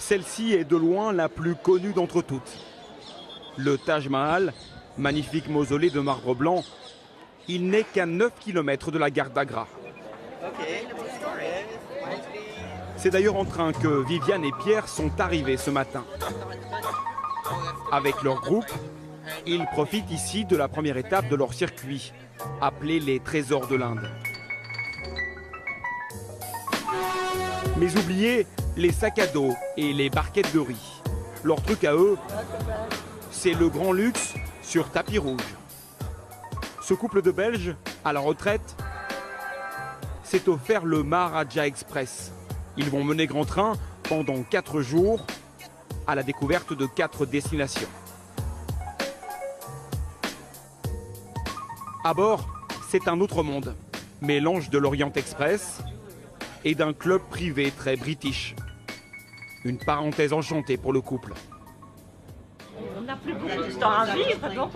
Celle-ci est de loin la plus connue d'entre toutes. Le Taj Mahal, magnifique mausolée de marbre blanc, il n'est qu'à 9 km de la gare d'Agra. C'est d'ailleurs en train que Viviane et Pierre sont arrivés ce matin. Avec leur groupe, ils profitent ici de la première étape de leur circuit, appelé les Trésors de l'Inde. Mais oubliez les sacs à dos et les barquettes de riz. Leur truc à eux, c'est le grand luxe sur tapis rouge. Ce couple de Belges, à la retraite, s'est offert le Maharaja Express. Ils vont mener grand train pendant 4 jours à la découverte de 4 destinations. À bord, c'est un autre monde, mélange de l'Orient Express et d'un club privé très british. Une parenthèse enchantée pour le couple. On n'a plus beaucoup de temps à vivre, donc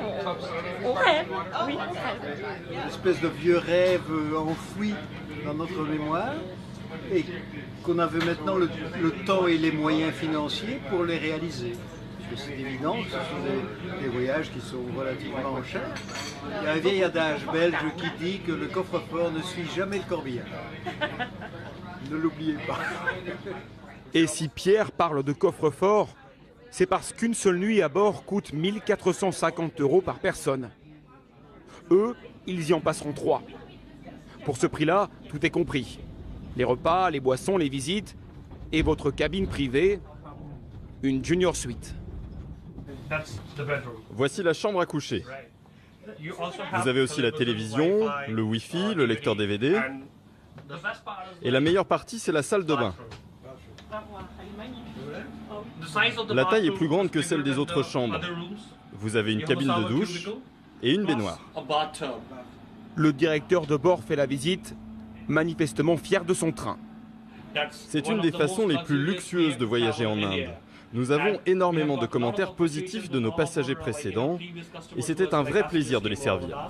on rêve. Oui, on rêve. Une espèce de vieux rêve enfoui dans notre mémoire et qu'on avait maintenant le temps et les moyens financiers pour les réaliser. Parce que c'est évident que ce sont des voyages qui sont relativement chers. Il y a un vieil adage belge qui dit que le coffre-fort ne suit jamais le corbillard. Ne l'oubliez pas. Et si Pierre parle de coffre-fort, c'est parce qu'une seule nuit à bord coûte 1 450 € par personne. Eux, ils y en passeront 3. Pour ce prix-là, tout est compris. Les repas, les boissons, les visites et votre cabine privée, une junior suite. Voici la chambre à coucher. Vous avez aussi la télévision, le Wi-Fi, le lecteur DVD. Et la meilleure partie, c'est la salle de bain. La taille est plus grande que celle des autres chambres. Vous avez une cabine de douche et une baignoire. Le directeur de bord fait la visite, manifestement fier de son train. C'est une des façons les plus luxueuses de voyager en Inde. Nous avons énormément de commentaires positifs de nos passagers précédents et c'était un vrai plaisir de les servir.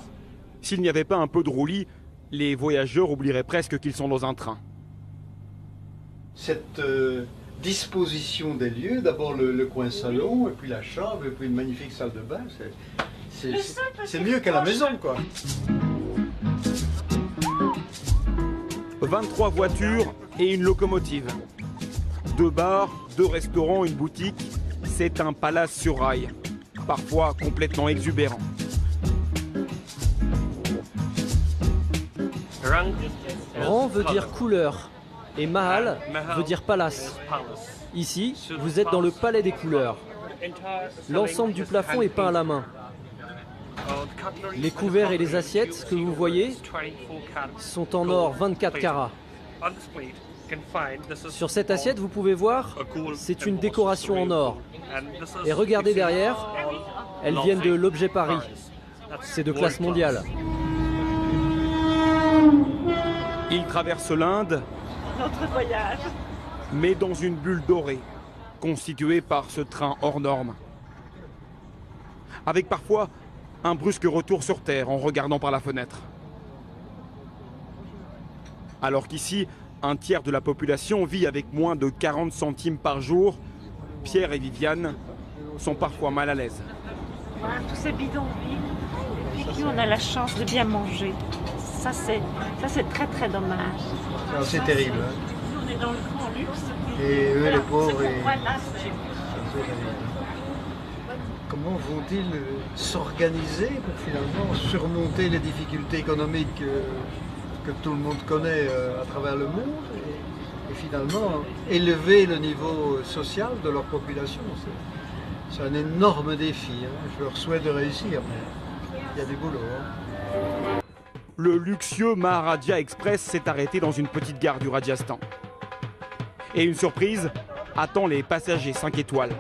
S'il n'y avait pas un peu de roulis, les voyageurs oublieraient presque qu'ils sont dans un train. Cette disposition des lieux, d'abord le coin salon, et puis la chambre, et puis une magnifique salle de bain, c'est mieux qu'à la maison, quoi. 23 voitures et une locomotive. 2 bars, 2 restaurants, une boutique. C'est un palace sur rail, parfois complètement exubérant. Rang veut dire couleur et Mahal veut dire palace. Ici, vous êtes dans le palais des couleurs. L'ensemble du plafond est peint à la main. Les couverts et les assiettes que vous voyez sont en or 24 carats. Sur cette assiette, vous pouvez voir, c'est une décoration en or. Et regardez derrière, elles viennent de l'objet Paris. C'est de classe mondiale. Il traverse l'Inde, Notre voyage. mais dans une bulle dorée, constituée par ce train hors norme. Avec parfois un brusque retour sur Terre en regardant par la fenêtre. Alors qu'ici, un tiers de la population vit avec moins de 40 centimes par jour, Pierre et Viviane sont parfois mal à l'aise. Voilà, tous ces bidonvilles. Et puis on a la chance de bien manger. Ça c'est très très dommage. C'est terrible. Nous, on est dans le grand luxe. Et eux, les pauvres, Voilà, comment vont-ils s'organiser pour finalement surmonter les difficultés économiques que tout le monde connaît à travers le monde et finalement élever le niveau social de leur population. C'est un énorme défi. Hein. Je leur souhaite de réussir, mais il y a du boulot. Hein. Le luxueux Maharaja Express s'est arrêté dans une petite gare du Rajasthan. Et une surprise attend les passagers 5 étoiles.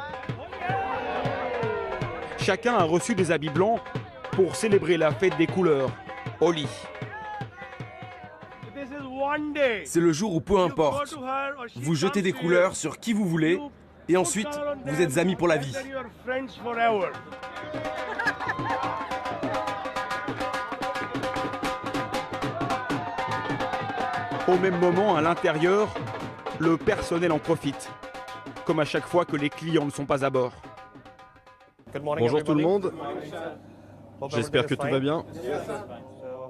Chacun a reçu des habits blancs pour célébrer la fête des couleurs, Holi. C'est le jour où peu importe, vous jetez des couleurs sur qui vous voulez et ensuite vous êtes amis pour la vie. Au même moment, à l'intérieur, le personnel en profite. comme à chaque fois que les clients ne sont pas à bord. Bonjour tout le monde. J'espère que tout va bien.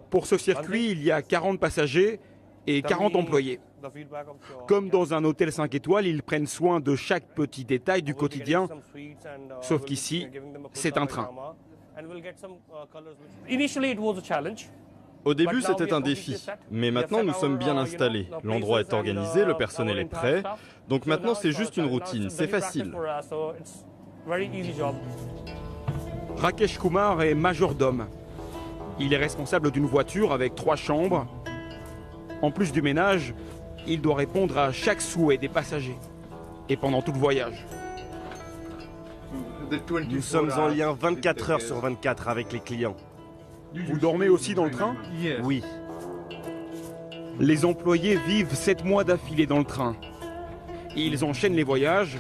Pour ce circuit, il y a 40 passagers et 40 employés. Comme dans un hôtel 5 étoiles, ils prennent soin de chaque petit détail du quotidien, sauf qu'ici, c'est un train. Au début, c'était un défi, mais maintenant nous sommes bien installés. L'endroit est organisé, le personnel est prêt, donc maintenant c'est juste une routine, c'est facile. Rakesh Kumar est majordome. Il est responsable d'une voiture avec 3 chambres. En plus du ménage, il doit répondre à chaque souhait des passagers. Et pendant tout le voyage. Nous sommes en lien 24 heures sur 24 avec les clients. Vous dormez aussi dans le train? Oui. Les employés vivent 7 mois d'affilée dans le train. Ils enchaînent les voyages.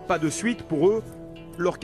Pas de suite pour eux, leur